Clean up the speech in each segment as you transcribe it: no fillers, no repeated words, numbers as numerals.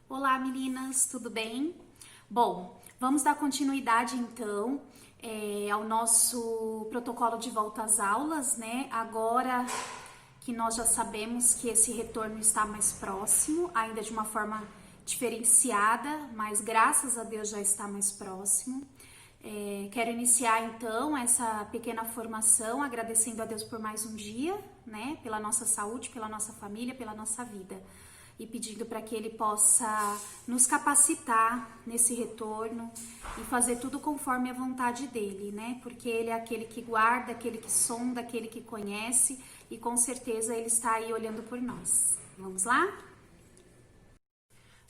Olá, meninas, tudo bem? Bom, vamos dar continuidade então ao nosso protocolo de volta às aulas, né? Agora que nós já sabemos que esse retorno está mais próximo, ainda de uma forma diferenciada, mas graças a Deus já está mais próximo. Quero iniciar então essa pequena formação agradecendo a Deus por mais um dia, né? Pela nossa saúde, pela nossa família, pela nossa vida. E pedindo para que Ele possa nos capacitar nesse retorno e fazer tudo conforme a vontade dEle, né? Porque Ele é aquele que guarda, aquele que sonda, aquele que conhece e com certeza Ele está aí olhando por nós. Vamos lá?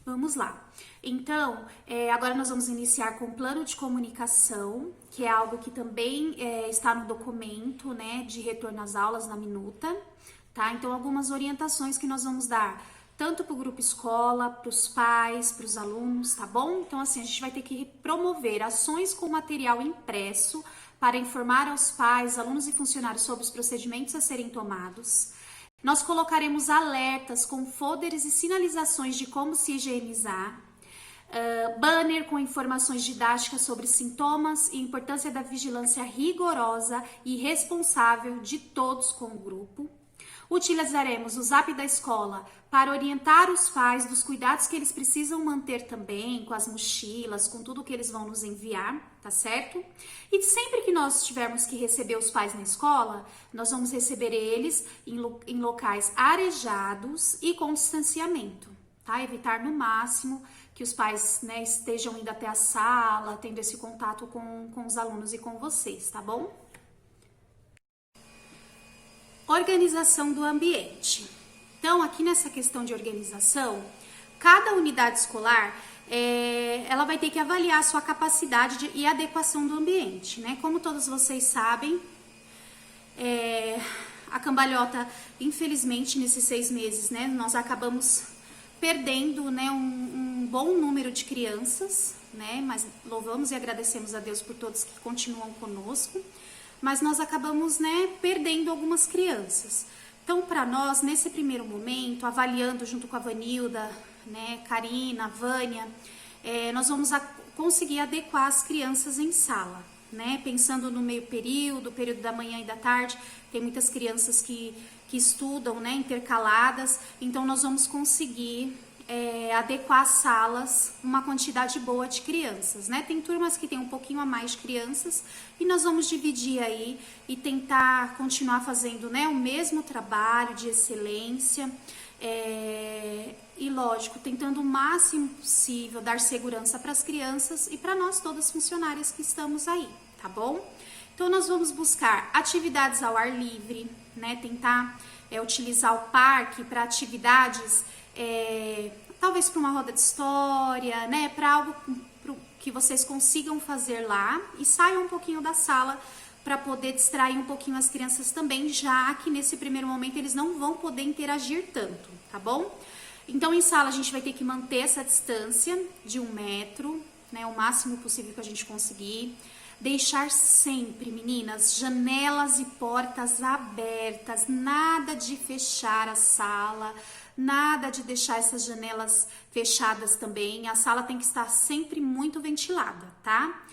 Vamos lá. Então, agora nós vamos iniciar com o plano de comunicação, que é algo que também está no documento, né, de retorno às aulas na minuta, tá? Então, algumas orientações que nós vamos dar tanto para o grupo escola, para os pais, para os alunos, tá bom? Então, assim, a gente vai ter que promover ações com material impresso para informar aos pais, alunos e funcionários sobre os procedimentos a serem tomados. Nós colocaremos alertas com folders e sinalizações de como se higienizar, banner com informações didáticas sobre sintomas e importância da vigilância rigorosa e responsável de todos com o grupo. Utilizaremos o Zap da escola para orientar os pais dos cuidados que eles precisam manter também, com as mochilas, com tudo que eles vão nos enviar, tá certo? E sempre que nós tivermos que receber os pais na escola, nós vamos receber eles em locais arejados e com distanciamento, tá? Evitar no máximo que os pais, né, estejam indo até a sala, tendo esse contato com os alunos e com vocês, tá bom? Organização do ambiente. Então, aqui nessa questão de organização, cada unidade escolar, ela vai ter que avaliar a sua capacidade e adequação do ambiente, né? Como todos vocês sabem, a cambalhota, infelizmente, nesses 6 meses, né, nós acabamos perdendo, né, um bom número de crianças, né? Mas louvamos e agradecemos a Deus por todos que continuam conosco. Mas nós acabamos, né, perdendo algumas crianças. Então, para nós, nesse primeiro momento, avaliando junto com a Vanilda, né, Karina, Vânia, nós vamos conseguir adequar as crianças em sala, né, pensando no meio período da manhã e da tarde, tem muitas crianças que estudam, né, intercaladas, então nós vamos conseguir adequar as salas, uma quantidade boa de crianças, né? Tem turmas que tem um pouquinho a mais de crianças e nós vamos dividir aí e tentar continuar fazendo, né, o mesmo trabalho de excelência e, lógico, tentando o máximo possível dar segurança para as crianças e para nós todas funcionárias que estamos aí, tá bom? Então, nós vamos buscar atividades ao ar livre, né? Tentar utilizar o parque para atividades talvez para uma roda de história, né, para algo que vocês consigam fazer lá e saiam um pouquinho da sala para poder distrair um pouquinho as crianças também, já que nesse primeiro momento eles não vão poder interagir tanto, tá bom? Então, em sala a gente vai ter que manter essa distância de 1 metro, né, o máximo possível que a gente conseguir. Deixar sempre, meninas, janelas e portas abertas, nada de fechar a sala, nada de deixar essas janelas fechadas também. A sala tem que estar sempre muito ventilada, tá?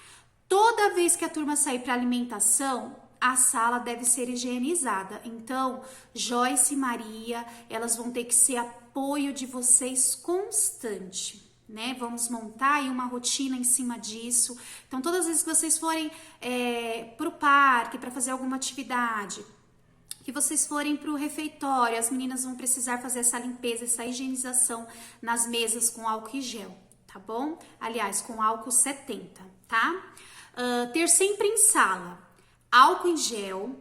Toda vez que a turma sair para alimentação, a sala deve ser higienizada. Então, Joyce e Maria, elas vão ter que ser apoio de vocês constante, né? Vamos montar aí uma rotina em cima disso. Então, todas as vezes que vocês forem para o parque, para fazer alguma atividade, que vocês forem para o refeitório, as meninas vão precisar fazer essa limpeza, essa higienização nas mesas com álcool e gel, tá bom? Aliás, com álcool 70, tá? Ter sempre em sala álcool em gel,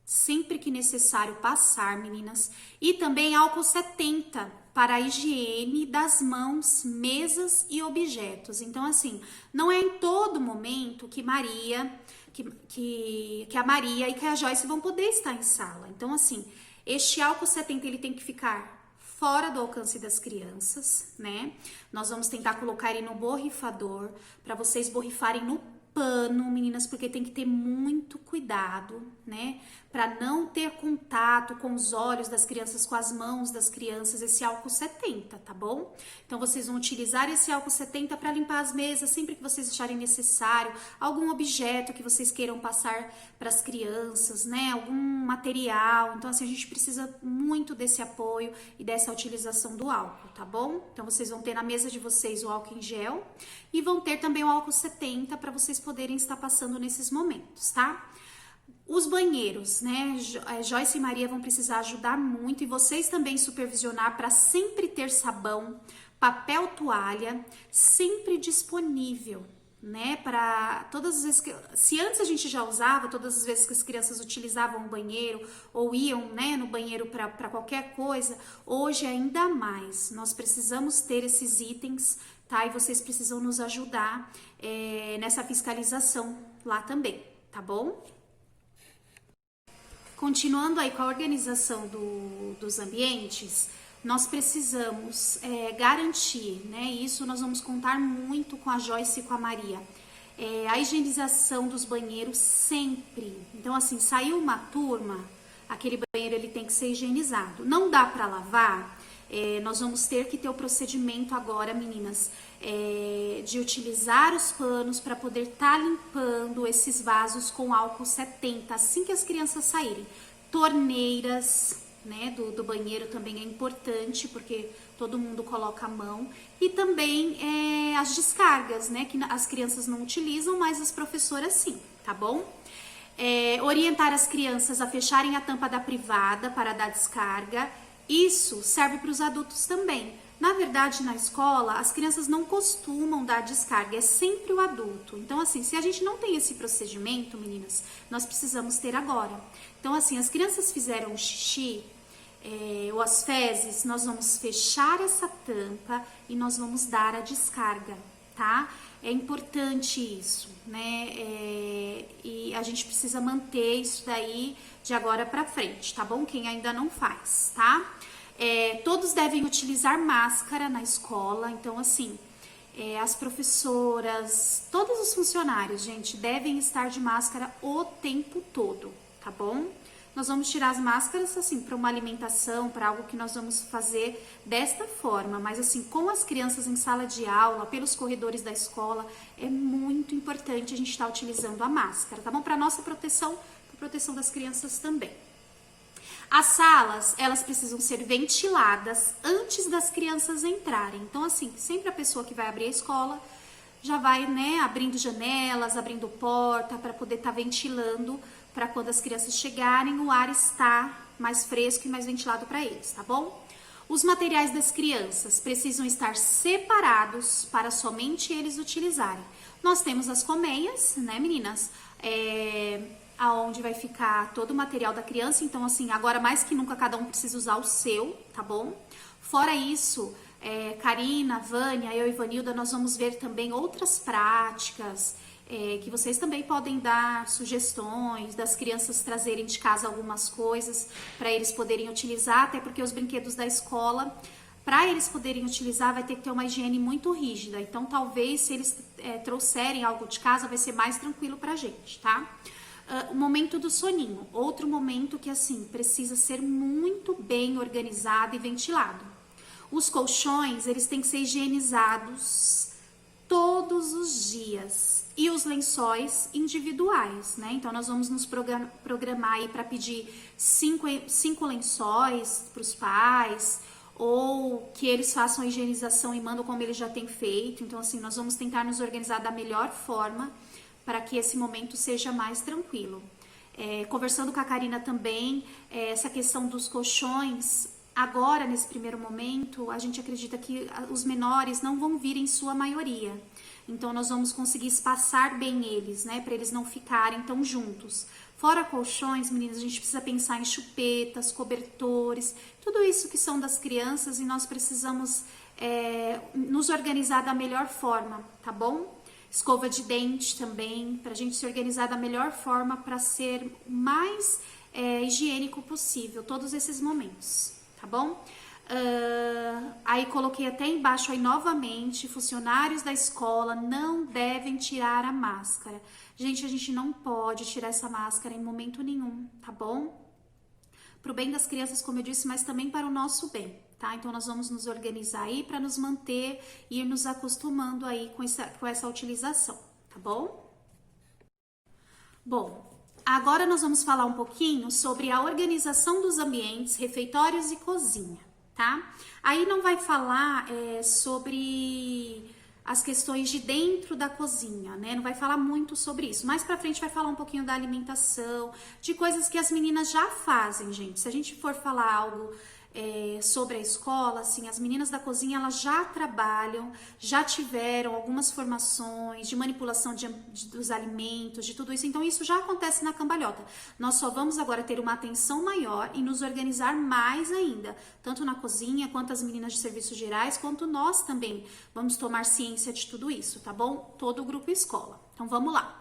sempre que necessário passar, meninas, e também álcool 70 para a higiene das mãos, mesas e objetos. Então, assim, não é em todo momento que a Maria e que a Joyce vão poder estar em sala. Então, assim, este álcool 70 ele tem que ficar fora do alcance das crianças, né? Nós vamos tentar colocar ele no borrifador para vocês borrifarem no pano, meninas, porque tem que ter muito cuidado, né? Para não ter contato com os olhos das crianças, com as mãos das crianças, esse álcool 70, tá bom? Então vocês vão utilizar esse álcool 70 para limpar as mesas sempre que vocês acharem necessário, algum objeto que vocês queiram passar para as crianças, né? Algum material. Então assim, a gente precisa muito desse apoio e dessa utilização do álcool, tá bom? Então vocês vão ter na mesa de vocês o álcool em gel e vão ter também o álcool 70 para vocês poderem estar passando nesses momentos, tá? Os banheiros, né? Joyce e Maria vão precisar ajudar muito e vocês também supervisionar para sempre ter sabão, papel toalha, sempre disponível, né? Para todas as vezes que, se antes a gente já usava, todas as vezes que as crianças utilizavam o banheiro ou iam, né, no banheiro para qualquer coisa, hoje ainda mais. Nós precisamos ter esses itens, tá? E vocês precisam nos ajudar nessa fiscalização lá também, tá bom? Continuando aí com a organização dos ambientes, nós precisamos garantir, né? Isso nós vamos contar muito com a Joyce e com a Maria. A higienização dos banheiros sempre. Então, assim, saiu uma turma, aquele banheiro ele tem que ser higienizado. Não dá para lavar, nós vamos ter que ter o procedimento agora, meninas, de utilizar os panos para poder estar limpando esses vasos com álcool 70 assim que as crianças saírem. Torneiras, né, do banheiro também é importante, porque todo mundo coloca a mão. E também as descargas, né, que as crianças não utilizam, mas as professoras sim, tá bom? Orientar as crianças a fecharem a tampa da privada para dar descarga. Isso serve para os adultos também. Na verdade, na escola, as crianças não costumam dar descarga, é sempre o adulto. Então, assim, se a gente não tem esse procedimento, meninas, nós precisamos ter agora. Então, assim, as crianças fizeram xixi ou as fezes, nós vamos fechar essa tampa e nós vamos dar a descarga, tá? É importante isso, né? E a gente precisa manter isso daí de agora pra frente, tá bom? Quem ainda não faz, tá? Todos devem utilizar máscara na escola, então assim, as professoras, todos os funcionários, gente, devem estar de máscara o tempo todo, tá bom? Nós vamos tirar as máscaras, assim, para uma alimentação, para algo que nós vamos fazer desta forma, mas assim, com as crianças em sala de aula, pelos corredores da escola, é muito importante a gente estar utilizando a máscara, tá bom? Para nossa proteção, para proteção das crianças também. As salas, elas precisam ser ventiladas antes das crianças entrarem. Então, assim, sempre a pessoa que vai abrir a escola já vai, né, abrindo janelas, abrindo porta para poder estar ventilando, para quando as crianças chegarem, o ar está mais fresco e mais ventilado para eles, tá bom? Os materiais das crianças precisam estar separados para somente eles utilizarem. Nós temos as colmeias, né, meninas? Aonde vai ficar todo o material da criança, então assim, agora mais que nunca cada um precisa usar o seu, tá bom? Fora isso, Karina, Vânia, eu e Vanilda, nós vamos ver também outras práticas, que vocês também podem dar sugestões, das crianças trazerem de casa algumas coisas para eles poderem utilizar, até porque os brinquedos da escola, para eles poderem utilizar, vai ter que ter uma higiene muito rígida, então talvez se eles trouxerem algo de casa, vai ser mais tranquilo pra gente, tá? O momento do soninho, outro momento que assim precisa ser muito bem organizado e ventilado. Os colchões, eles têm que ser higienizados todos os dias e os lençóis individuais, né? Então nós vamos nos programar aí para pedir cinco lençóis para os pais ou que eles façam a higienização e mandam como eles já têm feito. Então assim, nós vamos tentar nos organizar da melhor forma para que esse momento seja mais tranquilo. Conversando com a Karina também, essa questão dos colchões, agora, nesse primeiro momento, a gente acredita que os menores não vão vir em sua maioria. Então, nós vamos conseguir espaçar bem eles, né, para eles não ficarem tão juntos. Fora colchões, meninas, a gente precisa pensar em chupetas, cobertores, tudo isso que são das crianças e nós precisamos nos organizar da melhor forma, tá bom? Escova de dente também, para a gente se organizar da melhor forma para ser o mais higiênico possível, todos esses momentos, tá bom? Aí coloquei até embaixo aí novamente, funcionários da escola não devem tirar a máscara. Gente, a gente não pode tirar essa máscara em momento nenhum, tá bom? Para o bem das crianças, como eu disse, mas também para o nosso bem, tá? Então nós vamos nos organizar aí para nos manter e ir nos acostumando aí com essa utilização, tá bom? Bom, agora nós vamos falar um pouquinho sobre a organização dos ambientes, refeitórios e cozinha, tá? Aí não vai falar sobre as questões de dentro da cozinha, né? Não vai falar muito sobre isso. Mais pra frente vai falar um pouquinho da alimentação, de coisas que as meninas já fazem, gente. Se a gente for falar algo sobre a escola, assim, as meninas da cozinha, elas já trabalham, já tiveram algumas formações de manipulação dos alimentos, de tudo isso. Então, isso já acontece na cambalhota. Nós só vamos agora ter uma atenção maior e nos organizar mais ainda, tanto na cozinha, quanto as meninas de serviços gerais, quanto nós também vamos tomar ciência de tudo isso, tá bom? Todo o grupo escola. Então, vamos lá.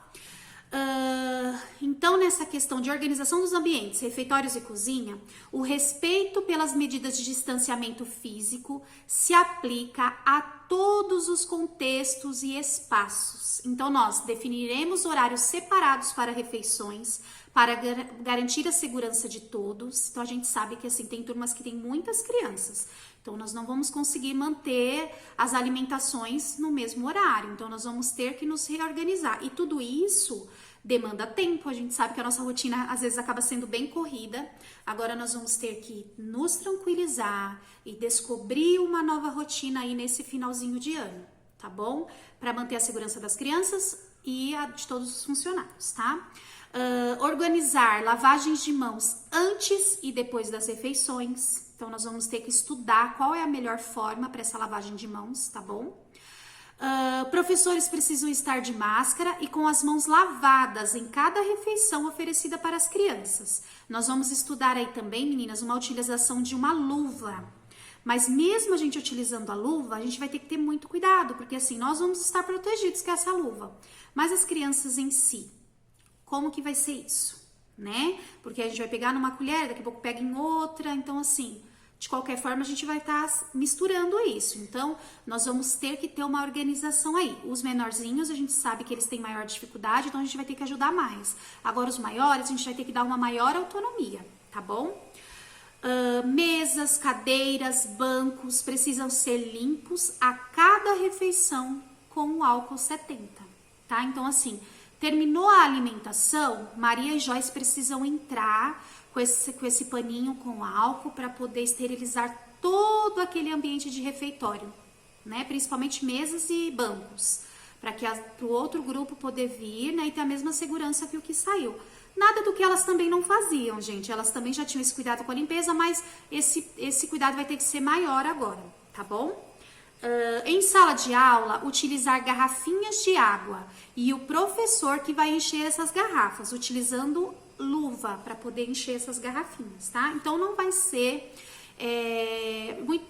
Então, nessa questão de organização dos ambientes, refeitórios e cozinha, o respeito pelas medidas de distanciamento físico se aplica a todos os contextos e espaços. Então, nós definiremos horários separados para refeições, para garantir a segurança de todos. Então, a gente sabe que assim, tem turmas que tem muitas crianças. Então, nós não vamos conseguir manter as alimentações no mesmo horário. Então, nós vamos ter que nos reorganizar. E tudo isso demanda tempo. A gente sabe que a nossa rotina, às vezes, acaba sendo bem corrida. Agora, nós vamos ter que nos tranquilizar e descobrir uma nova rotina aí nesse finalzinho de ano, tá bom? Para manter a segurança das crianças e a de todos os funcionários, tá? Organizar lavagens de mãos antes e depois das refeições. Então, nós vamos ter que estudar qual é a melhor forma para essa lavagem de mãos, tá bom? Professores precisam estar de máscara e com as mãos lavadas em cada refeição oferecida para as crianças. Nós vamos estudar aí também, meninas, uma utilização de uma luva. Mas mesmo a gente utilizando a luva, a gente vai ter que ter muito cuidado, porque assim, nós vamos estar protegidos com essa luva. Mas as crianças em si, como que vai ser isso, né? Porque a gente vai pegar numa colher, daqui a pouco pega em outra, então assim, de qualquer forma a gente vai estar misturando isso. Então, nós vamos ter que ter uma organização aí. Os menorzinhos, a gente sabe que eles têm maior dificuldade, então a gente vai ter que ajudar mais. Agora, os maiores, a gente vai ter que dar uma maior autonomia, tá bom? Mesas, cadeiras, bancos precisam ser limpos a cada refeição com o álcool 70, tá? Então, assim, terminou a alimentação, Maria e Joyce precisam entrar com esse paninho com álcool para poder esterilizar todo aquele ambiente de refeitório, né? Principalmente mesas e bancos, para o outro grupo poder vir, né, e ter a mesma segurança que o que saiu. Nada do que elas também não faziam, gente. Elas também já tinham esse cuidado com a limpeza, mas esse cuidado vai ter que ser maior agora, tá bom? Em sala de aula, utilizar garrafinhas de água e o professor que vai encher essas garrafas, utilizando luva para poder encher essas garrafinhas, tá? Então não vai ser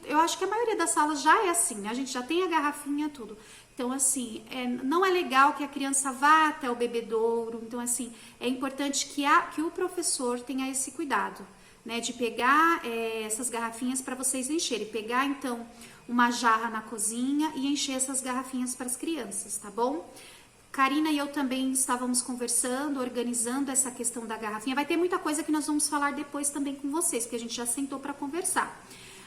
eu acho que a maioria das salas já é assim, né? A gente já tem a garrafinha, tudo. Então, assim, não é legal que a criança vá até o bebedouro. Então, assim, é importante que o professor tenha esse cuidado, né? De pegar essas garrafinhas para vocês encherem. Pegar, então, uma jarra na cozinha e encher essas garrafinhas para as crianças, tá bom? Karina e eu também estávamos conversando, organizando essa questão da garrafinha. Vai ter muita coisa que nós vamos falar depois também com vocês, porque a gente já sentou para conversar.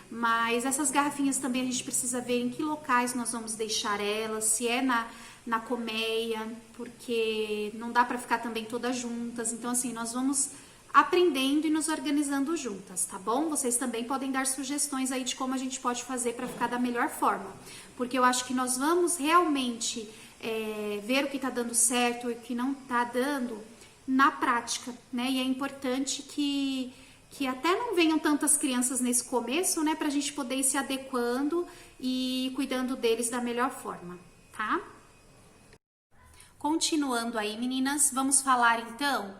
Mas essas garrafinhas também a gente precisa ver em que locais nós vamos deixar elas, se é na colmeia, porque não dá para ficar também todas juntas. Então, assim, nós vamos aprendendo e nos organizando juntas, tá bom? Vocês também podem dar sugestões aí de como a gente pode fazer para ficar da melhor forma. Porque eu acho que nós vamos realmente ver o que tá dando certo e o que não tá dando na prática, né? E é importante que até não venham tantas crianças nesse começo, né? Pra gente poder ir se adequando e cuidando deles da melhor forma, tá? Continuando aí, meninas, vamos falar então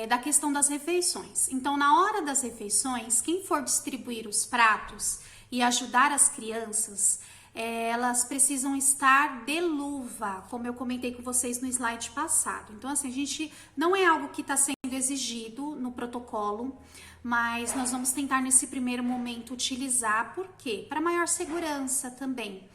da questão das refeições. Então, na hora das refeições, quem for distribuir os pratos e ajudar as crianças, elas precisam estar de luva, como eu comentei com vocês no slide passado. Então, assim, a gente não é algo que está sendo exigido no protocolo, mas nós vamos tentar nesse primeiro momento utilizar, por quê? Para maior segurança também.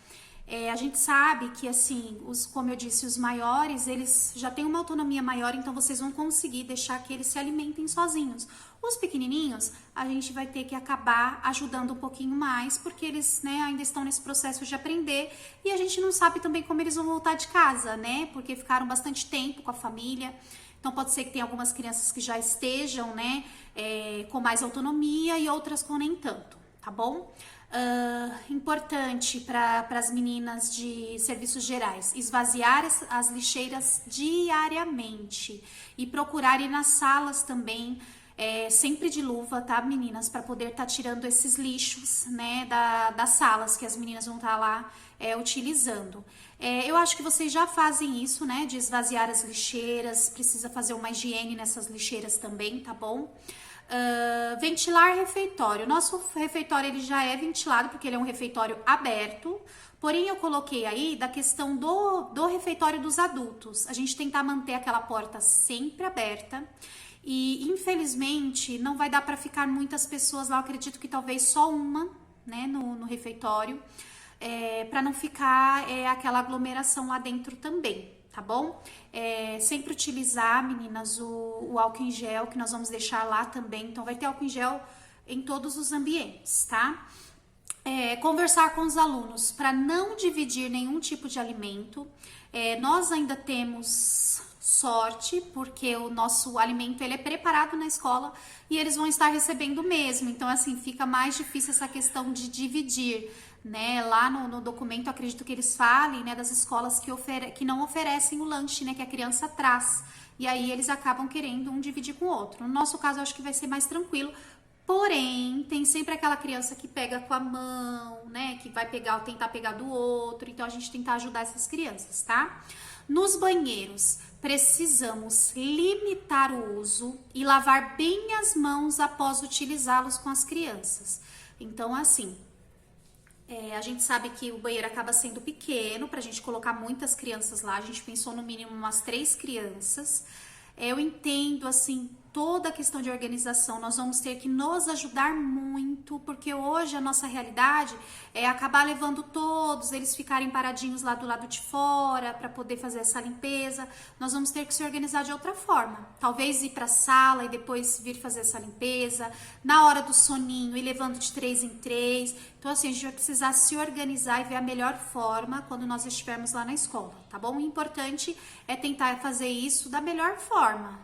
A gente sabe que, assim, como eu disse, os maiores, eles já têm uma autonomia maior, então vocês vão conseguir deixar que eles se alimentem sozinhos. Os pequenininhos, a gente vai ter que acabar ajudando um pouquinho mais, porque eles, né, ainda estão nesse processo de aprender e a gente não sabe também como eles vão voltar de casa, né, porque ficaram bastante tempo com a família. Então pode ser que tenha algumas crianças que já estejam, né, com mais autonomia e outras com nem tanto, tá bom? Importante para as meninas de serviços gerais, esvaziar as lixeiras diariamente e procurar ir nas salas também, sempre de luva, tá, meninas, para poder estar tirando esses lixos, né, das salas que as meninas vão estar lá utilizando. Eu acho que vocês já fazem isso, né, de esvaziar as lixeiras, precisa fazer uma higiene nessas lixeiras também, tá bom? Ventilar refeitório. Nosso refeitório ele já é ventilado porque ele é um refeitório aberto, porém eu coloquei aí da questão do refeitório dos adultos. A gente tentar manter aquela porta sempre aberta e infelizmente não vai dar para ficar muitas pessoas lá, eu acredito que talvez só uma, né, no refeitório, para não ficar aquela aglomeração lá dentro também. Tá bom? Sempre utilizar, meninas, o álcool em gel, que nós vamos deixar lá também. Então, vai ter álcool em gel em todos os ambientes, tá? Conversar com os alunos para não dividir nenhum tipo de alimento. Nós ainda temos sorte, porque o nosso alimento ele é preparado na escola e eles vão estar recebendo mesmo. Então, assim, fica mais difícil essa questão de dividir. Né, lá no documento, acredito que eles falem, né, das escolas que não oferecem o lanche, né, que a criança traz. E aí eles acabam querendo um dividir com o outro. No nosso caso, eu acho que vai ser mais tranquilo. Porém, tem sempre aquela criança que pega com a mão, né, que vai tentar pegar do outro. Então, a gente tentar ajudar essas crianças, tá? Nos banheiros, precisamos limitar o uso e lavar bem as mãos após utilizá-los com as crianças. Então, assim... a gente sabe que o banheiro acaba sendo pequeno pra gente colocar muitas crianças lá. A gente pensou no mínimo umas 3 crianças. Eu entendo, assim, toda a questão de organização. Nós vamos ter que nos ajudar muito, porque hoje a nossa realidade é acabar levando todos, eles ficarem paradinhos lá do lado de fora para poder fazer essa limpeza. Nós vamos ter que se organizar de outra forma. Talvez ir para a sala e depois vir fazer essa limpeza. Na hora do soninho, ir levando de 3 em 3. Então, assim, a gente vai precisar se organizar e ver a melhor forma quando nós estivermos lá na escola, tá bom? O importante é tentar fazer isso da melhor forma,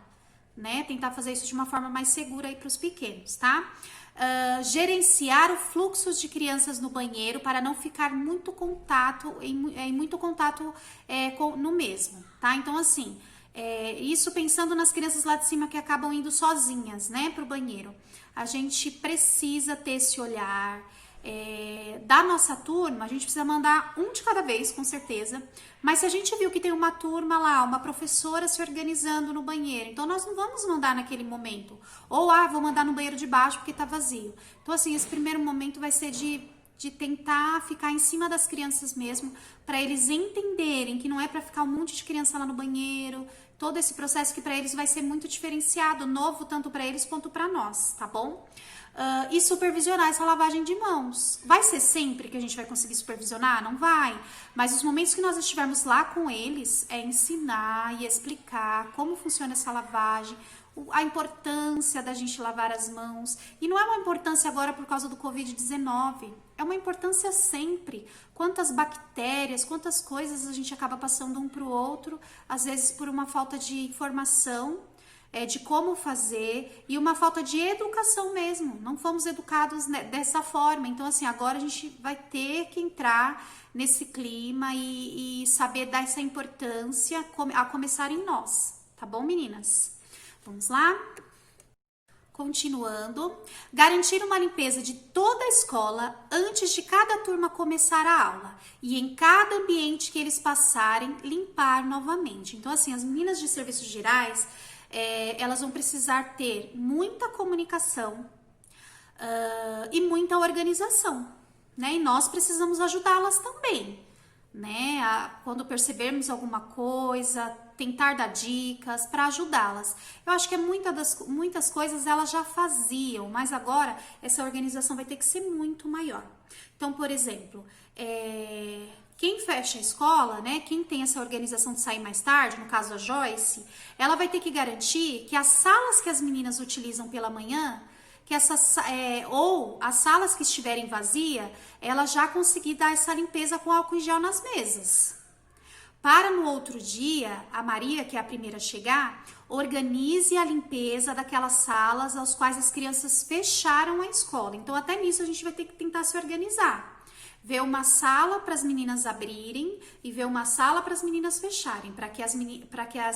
né? Tentar fazer isso de uma forma mais segura aí para os pequenos, tá? Gerenciar o fluxo de crianças no banheiro para não ficar muito contato, muito contato no mesmo, tá? Então, assim, isso pensando nas crianças lá de cima que acabam indo sozinhas, né, pro banheiro. A gente precisa ter esse olhar. Da nossa turma, a gente precisa mandar um de cada vez, com certeza. Mas se a gente viu que tem uma turma lá, uma professora se organizando no banheiro, então nós não vamos mandar naquele momento. Ou, vou mandar no banheiro de baixo porque tá vazio. Então, assim, esse primeiro momento vai ser de tentar ficar em cima das crianças mesmo, para eles entenderem que não é para ficar um monte de criança lá no banheiro. Todo esse processo que para eles vai ser muito diferenciado, novo tanto para eles quanto para nós, tá bom? E supervisionar essa lavagem de mãos. Vai ser sempre que a gente vai conseguir supervisionar? Não vai. Mas os momentos que nós estivermos lá com eles, ensinar e explicar como funciona essa lavagem, a importância da gente lavar as mãos. E não é uma importância agora por causa do Covid-19. É uma importância sempre. Quantas bactérias, quantas coisas a gente acaba passando um para o outro, às vezes por uma falta de informação, de como fazer e uma falta de educação mesmo. Não fomos educados dessa forma. Então, assim, agora a gente vai ter que entrar nesse clima e saber dar essa importância a começar em nós. Tá bom, meninas? Vamos lá? Continuando. Garantir uma limpeza de toda a escola antes de cada turma começar a aula. E em cada ambiente que eles passarem, limpar novamente. Então, assim, as meninas de serviços gerais... elas vão precisar ter muita comunicação e muita organização, né? E nós precisamos ajudá-las também, né? Quando percebermos alguma coisa, tentar dar dicas, para ajudá-las. Eu acho que muitas coisas elas já faziam, mas agora essa organização vai ter que ser muito maior. Então, por exemplo, quem fecha a escola, né, quem tem essa organização de sair mais tarde, no caso a Joyce, ela vai ter que garantir que as salas que as meninas utilizam pela manhã, ou as salas que estiverem vazias, ela já conseguir dar essa limpeza com álcool em gel nas mesas. Para no outro dia, a Maria, que é a primeira a chegar, organize a limpeza daquelas salas aos quais as crianças fecharam a escola. Então, até nisso a gente vai ter que tentar se organizar. Ver uma sala para as meninas abrirem e ver uma sala para as meninas fecharem, para que as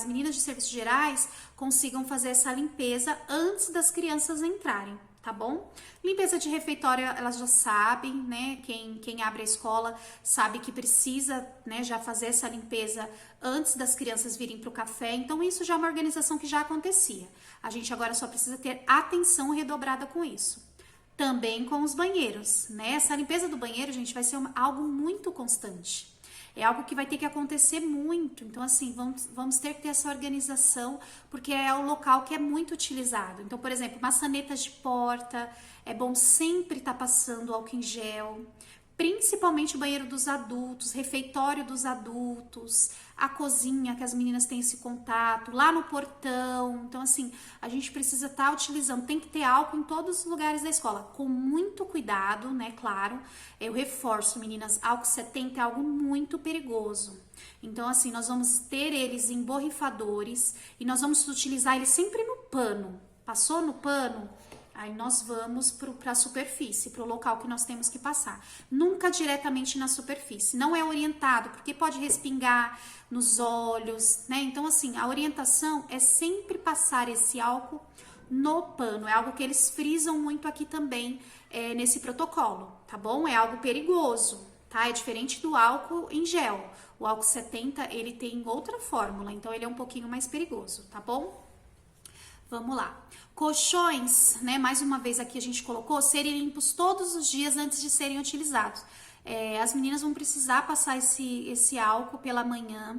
meninas de serviços gerais consigam fazer essa limpeza antes das crianças entrarem, tá bom? Limpeza de refeitório, elas já sabem, né? Quem abre a escola sabe que precisa, né, já fazer essa limpeza antes das crianças virem para o café. Então, isso já é uma organização que já acontecia. A gente agora só precisa ter atenção redobrada com isso. Também com os banheiros, né? Essa limpeza do banheiro, gente, vai ser algo muito constante. É algo que vai ter que acontecer muito. Então, assim, vamos ter que ter essa organização, porque é o local que é muito utilizado. Então, por exemplo, maçanetas de porta, é bom sempre estar passando álcool em gel. Principalmente o banheiro dos adultos, refeitório dos adultos, a cozinha, que as meninas têm esse contato, lá no portão. Então, assim, a gente precisa estar utilizando, tem que ter álcool em todos os lugares da escola, com muito cuidado, né, claro. Eu reforço, meninas, álcool 70 é algo muito perigoso. Então, assim, nós vamos ter eles em borrifadores e nós vamos utilizar eles sempre no pano. Passou no pano? Aí nós vamos para a superfície, para o local que nós temos que passar. Nunca diretamente na superfície. Não é orientado, porque pode respingar nos olhos, né? Então, assim, a orientação é sempre passar esse álcool no pano. É algo que eles frisam muito aqui também nesse protocolo, tá bom? É algo perigoso, tá? É diferente do álcool em gel. O álcool 70, ele tem outra fórmula, então ele é um pouquinho mais perigoso, tá bom? Vamos lá. Colchões, né? Mais uma vez aqui a gente colocou, serem limpos todos os dias antes de serem utilizados. As meninas vão precisar passar esse álcool pela manhã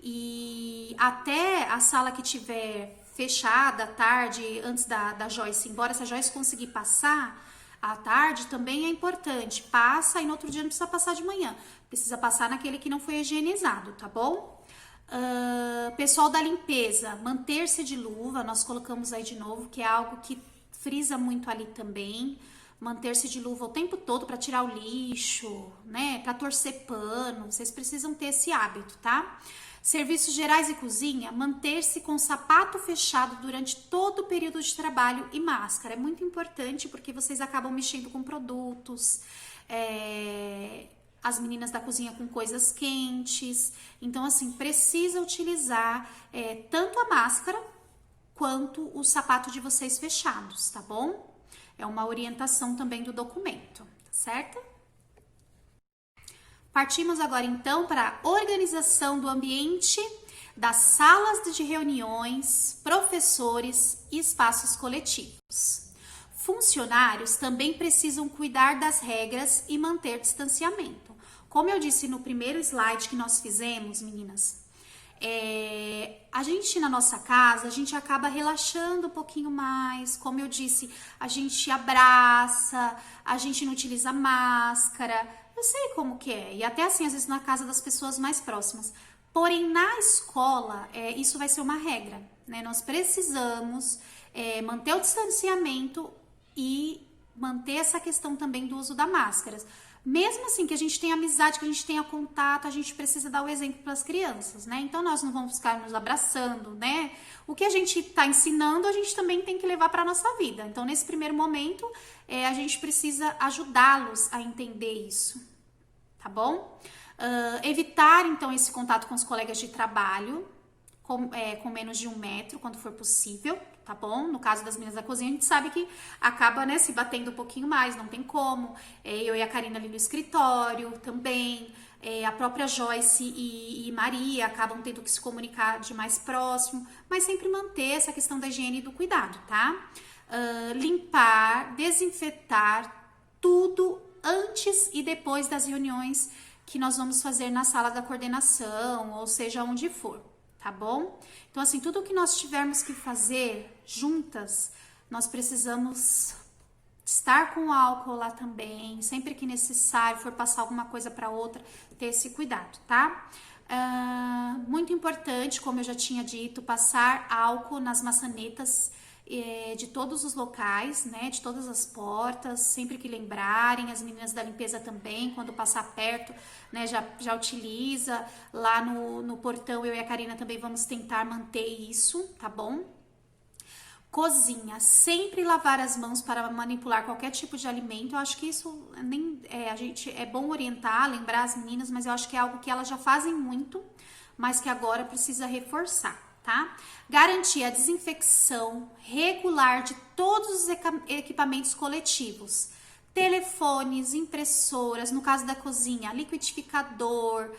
e até a sala que tiver fechada à tarde, antes da Joyce ir embora, se a Joyce conseguir passar à tarde, também é importante. Passa e no outro dia não precisa passar de manhã. Precisa passar naquele que não foi higienizado, tá bom? Pessoal da limpeza, manter-se de luva, nós colocamos aí de novo, que é algo que frisa muito ali também. Manter-se de luva o tempo todo para tirar o lixo, né? Para torcer pano, vocês precisam ter esse hábito, tá? Serviços gerais e cozinha, manter-se com o sapato fechado durante todo o período de trabalho e máscara. É muito importante porque vocês acabam mexendo com produtos, as meninas da cozinha com coisas quentes. Então, assim, precisa utilizar tanto a máscara quanto o sapato de vocês fechados, tá bom? É uma orientação também do documento, tá certo? Partimos agora, então, para a organização do ambiente das salas de reuniões, professores e espaços coletivos. Funcionários também precisam cuidar das regras e manter distanciamento. Como eu disse no primeiro slide que nós fizemos, meninas, a gente na nossa casa, a gente acaba relaxando um pouquinho mais. Como eu disse, a gente abraça, a gente não utiliza máscara. Eu sei como que é, e até assim, às vezes na casa das pessoas mais próximas. Porém, na escola, isso vai ser uma regra, né? Nós precisamos manter o distanciamento e manter essa questão também do uso da máscara. Mesmo assim, que a gente tenha amizade, que a gente tenha contato, a gente precisa dar o exemplo para as crianças, né? Então, nós não vamos ficar nos abraçando, né? O que a gente está ensinando, a gente também tem que levar para a nossa vida. Então, nesse primeiro momento, a gente precisa ajudá-los a entender isso, tá bom? Evitar, então, esse contato com os colegas de trabalho, com menos de 1 metro, quando for possível, tá bom? No caso das meninas da cozinha, a gente sabe que acaba, né, se batendo um pouquinho mais, não tem como. Eu e a Karina ali no escritório também. A própria Joyce e Maria acabam tendo que se comunicar de mais próximo, mas sempre manter essa questão da higiene e do cuidado, tá? Limpar, desinfetar tudo antes e depois das reuniões que nós vamos fazer na sala da coordenação, ou seja, onde for, tá bom? Então, assim, tudo que nós tivermos que fazer juntas, nós precisamos estar com álcool lá também, sempre que necessário, for passar alguma coisa para outra, ter esse cuidado, tá? Muito importante, como eu já tinha dito, passar álcool nas maçanetas de todos os locais, né, de todas as portas, sempre que lembrarem, as meninas da limpeza também, quando passar perto, né, já utiliza, lá no portão, eu e a Karina também vamos tentar manter isso, tá bom? Cozinha, sempre lavar as mãos para manipular qualquer tipo de alimento. Eu acho que isso a gente é bom orientar, lembrar as meninas, mas eu acho que é algo que elas já fazem muito, mas que agora precisa reforçar, tá? Garantir a desinfecção regular de todos os equipamentos coletivos. Telefones, impressoras, no caso da cozinha, liquidificador,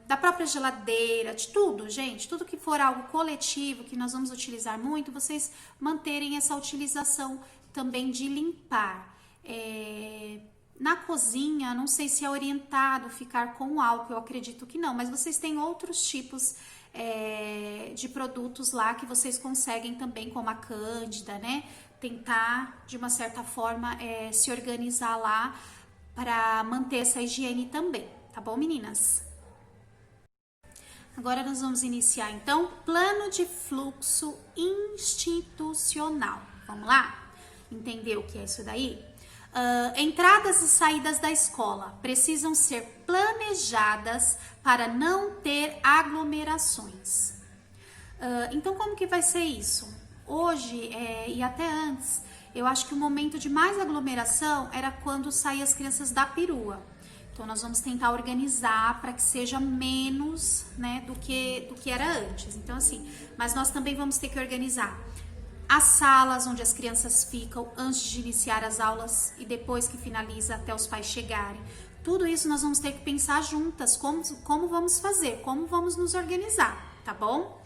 da própria geladeira, de tudo, gente, tudo que for algo coletivo que nós vamos utilizar muito, vocês manterem essa utilização também de limpar. Na cozinha, não sei se é orientado ficar com álcool, eu acredito que não, mas vocês têm outros tipos de produtos lá que vocês conseguem também, como a Cândida, né? Tentar, de uma certa forma, se organizar lá para manter essa higiene também. Tá bom, meninas? Agora nós vamos iniciar, então, plano de fluxo institucional. Vamos lá? Entender o que é isso daí? Entradas e saídas da escola precisam ser planejadas para não ter aglomerações. Então, como que vai ser isso? Hoje, e até antes, eu acho que o momento de mais aglomeração era quando saíam as crianças da perua. Então, nós vamos tentar organizar para que seja menos, né, do que era antes. Então, assim, mas nós também vamos ter que organizar as salas onde as crianças ficam antes de iniciar as aulas e depois que finaliza até os pais chegarem. Tudo isso nós vamos ter que pensar juntas, como vamos fazer, como vamos nos organizar, tá bom?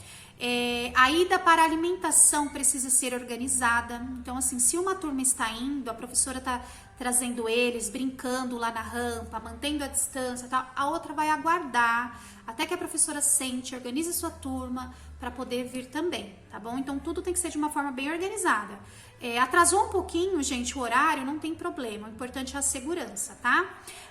A ida para a alimentação precisa ser organizada. Então, assim, se uma turma está indo, a professora está trazendo eles, brincando lá na rampa, mantendo a distância, tá? A outra vai aguardar até que a professora sente, organize a sua turma para poder vir também, tá bom? Então, tudo tem que ser de uma forma bem organizada. Atrasou um pouquinho, gente, o horário, não tem problema. O importante é a segurança, tá?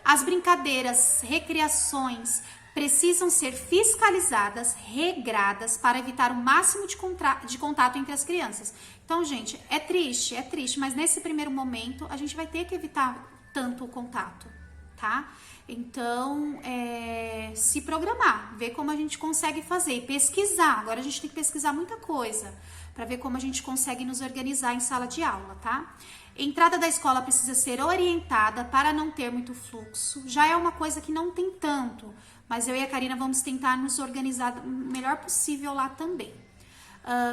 As brincadeiras, recreações precisam ser fiscalizadas, regradas, para evitar o máximo de contato entre as crianças. Então, gente, é triste, mas nesse primeiro momento a gente vai ter que evitar tanto o contato, tá? Então, se programar, ver como a gente consegue fazer, pesquisar. Agora a gente tem que pesquisar muita coisa para ver como a gente consegue nos organizar em sala de aula, tá? Entrada da escola precisa ser orientada para não ter muito fluxo. Já é uma coisa que não tem tanto, mas eu e a Karina vamos tentar nos organizar o melhor possível lá também.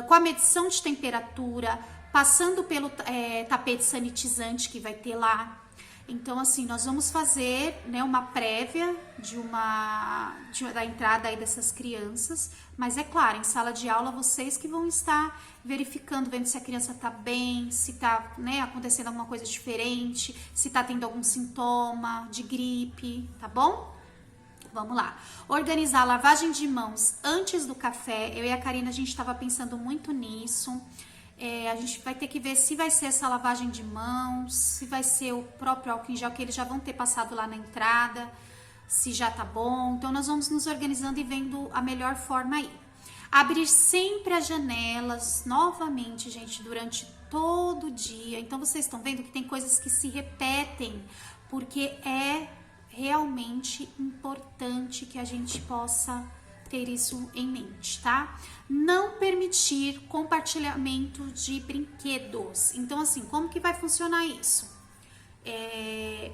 Com a medição de temperatura, passando pelo tapete sanitizante que vai ter lá. Então, assim, nós vamos fazer, né, uma prévia da entrada aí dessas crianças, mas é claro, em sala de aula vocês que vão estar verificando, vendo se a criança tá bem, se tá, né, acontecendo alguma coisa diferente, se tá tendo algum sintoma de gripe, tá bom? Vamos lá. Organizar a lavagem de mãos antes do café. Eu e a Karina, a gente estava pensando muito nisso. A gente vai ter que ver se vai ser essa lavagem de mãos, se vai ser o próprio álcool em gel que eles já vão ter passado lá na entrada, se já tá bom. Então, nós vamos nos organizando e vendo a melhor forma aí. Abrir sempre as janelas, novamente, gente, durante todo o dia. Então, vocês estão vendo que tem coisas que se repetem, porque é realmente importante que a gente possa ter isso em mente, tá? Não permitir compartilhamento de brinquedos. Então, assim, como que vai funcionar isso?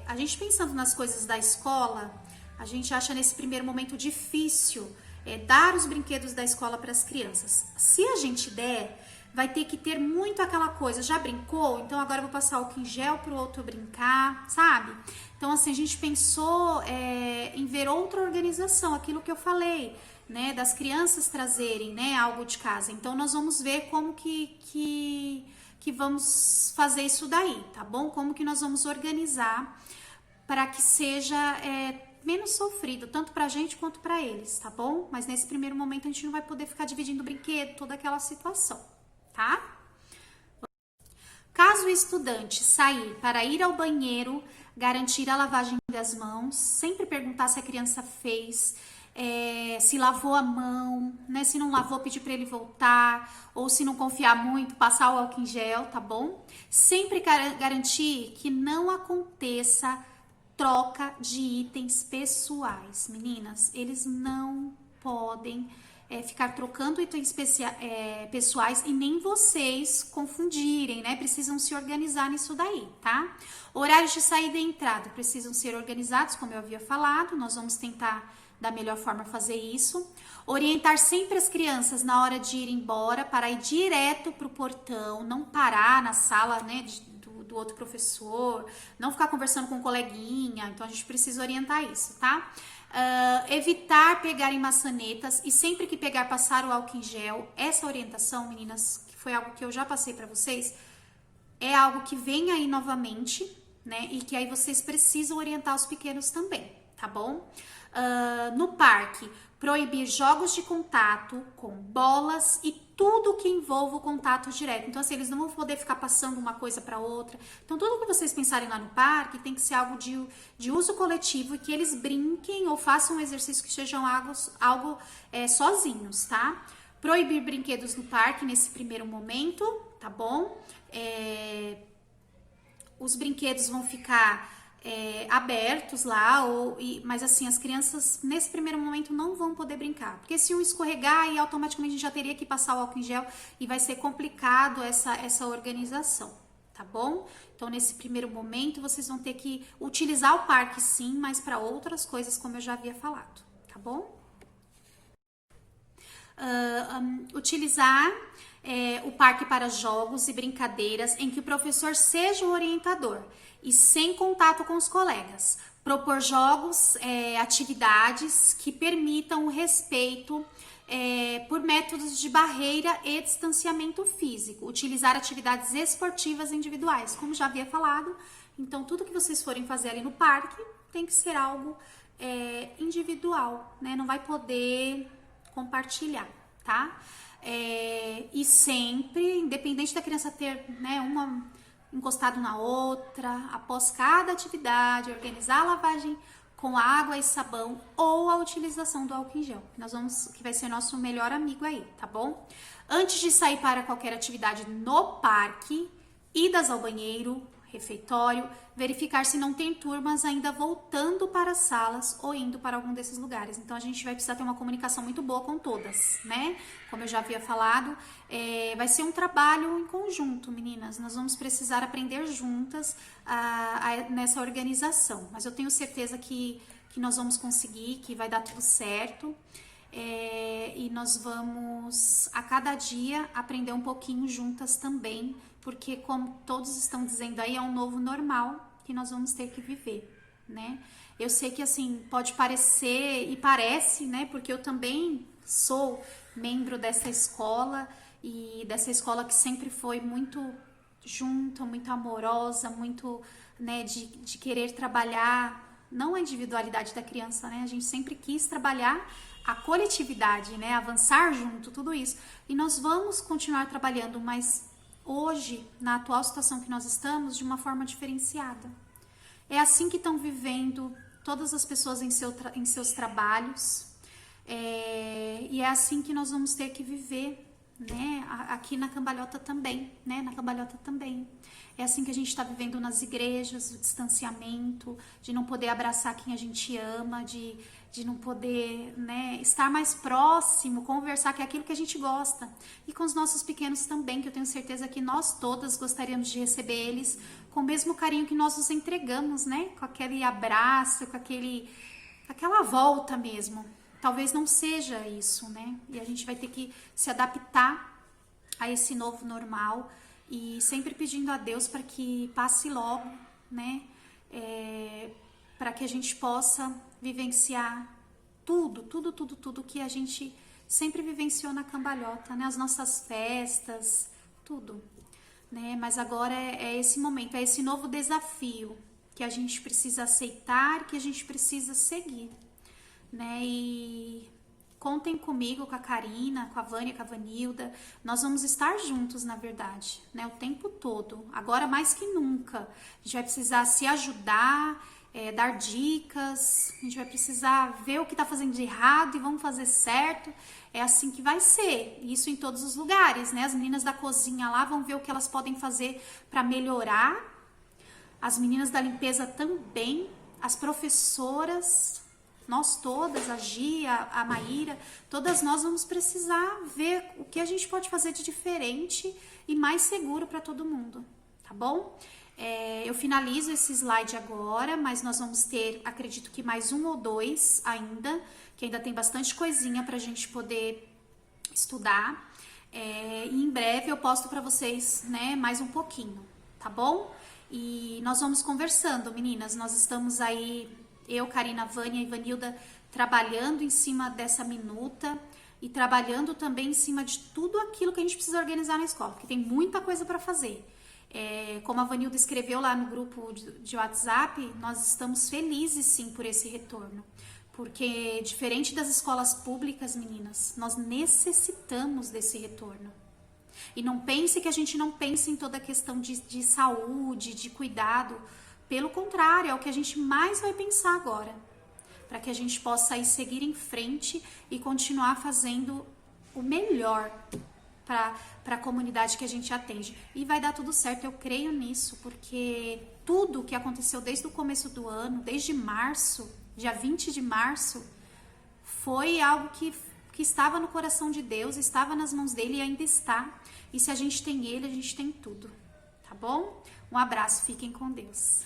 A gente pensando nas coisas da escola, a gente acha nesse primeiro momento difícil dar os brinquedos da escola para as crianças. Se a gente der, vai ter que ter muito aquela coisa, já brincou? Então agora eu vou passar álcool em gel para o outro brincar, sabe? Então, assim, a gente pensou em ver outra organização, aquilo que eu falei, né, das crianças trazerem, né, algo de casa. Então, nós vamos ver como que vamos fazer isso daí, tá bom? Como que nós vamos organizar para que seja menos sofrido, tanto pra gente quanto pra eles, tá bom? Mas nesse primeiro momento a gente não vai poder ficar dividindo brinquedo, toda aquela situação, tá? Caso o estudante sair para ir ao banheiro, garantir a lavagem das mãos, sempre perguntar se a criança fez, se lavou a mão, né? Se não lavou, pedir para ele voltar, ou se não confiar muito, passar o álcool em gel, tá bom? Sempre garantir que não aconteça troca de itens pessoais. Meninas, eles não podem ficar trocando itens pessoais e nem vocês confundirem, né? Precisam se organizar nisso daí, tá? Horários de saída e entrada precisam ser organizados, como eu havia falado. Nós vamos tentar da melhor forma fazer isso. Orientar sempre as crianças na hora de ir embora para ir direto pro portão, não parar na sala, né, do outro professor, não ficar conversando com um coleguinha. Então a gente precisa orientar isso, tá? Evitar pegar em maçanetas e sempre que pegar, passar o álcool em gel. Essa orientação, meninas, que foi algo que eu já passei para vocês, é algo que vem aí novamente, né? E que aí vocês precisam orientar os pequenos também, tá bom? No parque, proibir jogos de contato com bolas e tudo que envolva o contato direto. Então, assim, eles não vão poder ficar passando uma coisa para outra. Então, tudo que vocês pensarem lá no parque tem que ser algo de uso coletivo e que eles brinquem ou façam um exercício que sejam algo sozinhos, tá? Proibir brinquedos no parque nesse primeiro momento, tá bom? Os brinquedos vão ficar abertos lá, mas assim, as crianças nesse primeiro momento não vão poder brincar, porque se um escorregar aí automaticamente a gente já teria que passar o álcool em gel e vai ser complicado essa organização, tá bom? Então nesse primeiro momento vocês vão ter que utilizar o parque sim, mas para outras coisas, como eu já havia falado, tá bom? Utilizar o parque para jogos e brincadeiras em que o professor seja o orientador e sem contato com os colegas. Propor jogos, atividades que permitam o respeito por métodos de barreira e distanciamento físico. Utilizar atividades esportivas individuais, como já havia falado. Então, tudo que vocês forem fazer ali no parque tem que ser algo individual, né? Não vai poder compartilhar, tá? E sempre, independente da criança ter, né, uma encostado na outra, após cada atividade, organizar a lavagem com água e sabão ou a utilização do álcool em gel, que vai ser nosso melhor amigo aí, tá bom? Antes de sair para qualquer atividade no parque, idas ao banheiro, refeitório, verificar se não tem turmas ainda voltando para as salas ou indo para algum desses lugares. Então a gente vai precisar ter uma comunicação muito boa com todas, né? Como eu já havia falado, vai ser um trabalho em conjunto, meninas. Nós vamos precisar aprender juntas nessa organização. Mas eu tenho certeza que nós vamos conseguir, que vai dar tudo certo. E nós vamos a cada dia aprender um pouquinho juntas também, porque como todos estão dizendo aí, é um novo normal que nós vamos ter que viver, né? Eu sei que assim, pode parecer e parece, né? Porque eu também sou membro dessa escola e dessa escola que sempre foi muito junta, muito amorosa, muito, né, de querer trabalhar, não a individualidade da criança, né? A gente sempre quis trabalhar a coletividade, né? Avançar junto, tudo isso. E nós vamos continuar trabalhando, mas hoje, na atual situação que nós estamos, de uma forma diferenciada. É assim que estão vivendo todas as pessoas em seus trabalhos, e é assim que nós vamos ter que viver, né? Aqui na Cambalhota também, né? Na Cambalhota também. É assim que a gente está vivendo nas igrejas, o distanciamento, de não poder abraçar quem a gente ama, de não poder, né, estar mais próximo, conversar, que é aquilo que a gente gosta. E com os nossos pequenos também, que eu tenho certeza que nós todas gostaríamos de receber eles com o mesmo carinho que nós os entregamos, né? Com aquele abraço, com aquela volta mesmo. Talvez não seja isso, né? E a gente vai ter que se adaptar a esse novo normal e sempre pedindo a Deus para que passe logo, né? Para que a gente possa vivenciar tudo que a gente sempre vivenciou na Cambalhota, né? As nossas festas, tudo, né? Mas agora é esse momento, é esse novo desafio que a gente precisa aceitar, que a gente precisa seguir. né? E contem comigo, com a Karina, com a Vânia, com a Vanilda. Nós vamos estar juntos, na verdade, né? O tempo todo. Agora mais que nunca. A gente vai precisar se ajudar, dar dicas. A gente vai precisar ver o que tá fazendo de errado e vamos fazer certo. É assim que vai ser. Isso em todos os lugares, né? As meninas da cozinha lá vão ver o que elas podem fazer para melhorar. As meninas da limpeza também. As professoras, nós todas, a Gia, a Maíra, todas nós vamos precisar ver o que a gente pode fazer de diferente e mais seguro para todo mundo, tá bom? Eu finalizo esse slide agora, mas nós vamos ter, acredito que mais um ou dois ainda, que ainda tem bastante coisinha pra gente poder estudar. E em breve eu posto pra vocês, né, mais um pouquinho, tá bom? E nós vamos conversando, meninas. Nós estamos aí, eu, Karina, Vânia e Vanilda, trabalhando em cima dessa minuta e trabalhando também em cima de tudo aquilo que a gente precisa organizar na escola, porque tem muita coisa para fazer. Como a Vanilda escreveu lá no grupo de WhatsApp, nós estamos felizes sim por esse retorno. Porque diferente das escolas públicas, meninas, nós necessitamos desse retorno. E não pense que a gente não pense em toda a questão de saúde, de cuidado. Pelo contrário, é o que a gente mais vai pensar agora. Para que a gente possa aí seguir em frente e continuar fazendo o melhor para a comunidade que a gente atende. E vai dar tudo certo, eu creio nisso, porque tudo que aconteceu desde o começo do ano, desde março, dia 20 de março, foi algo que estava no coração de Deus, estava nas mãos dele e ainda está. E se a gente tem ele, a gente tem tudo, tá bom? Um abraço, fiquem com Deus.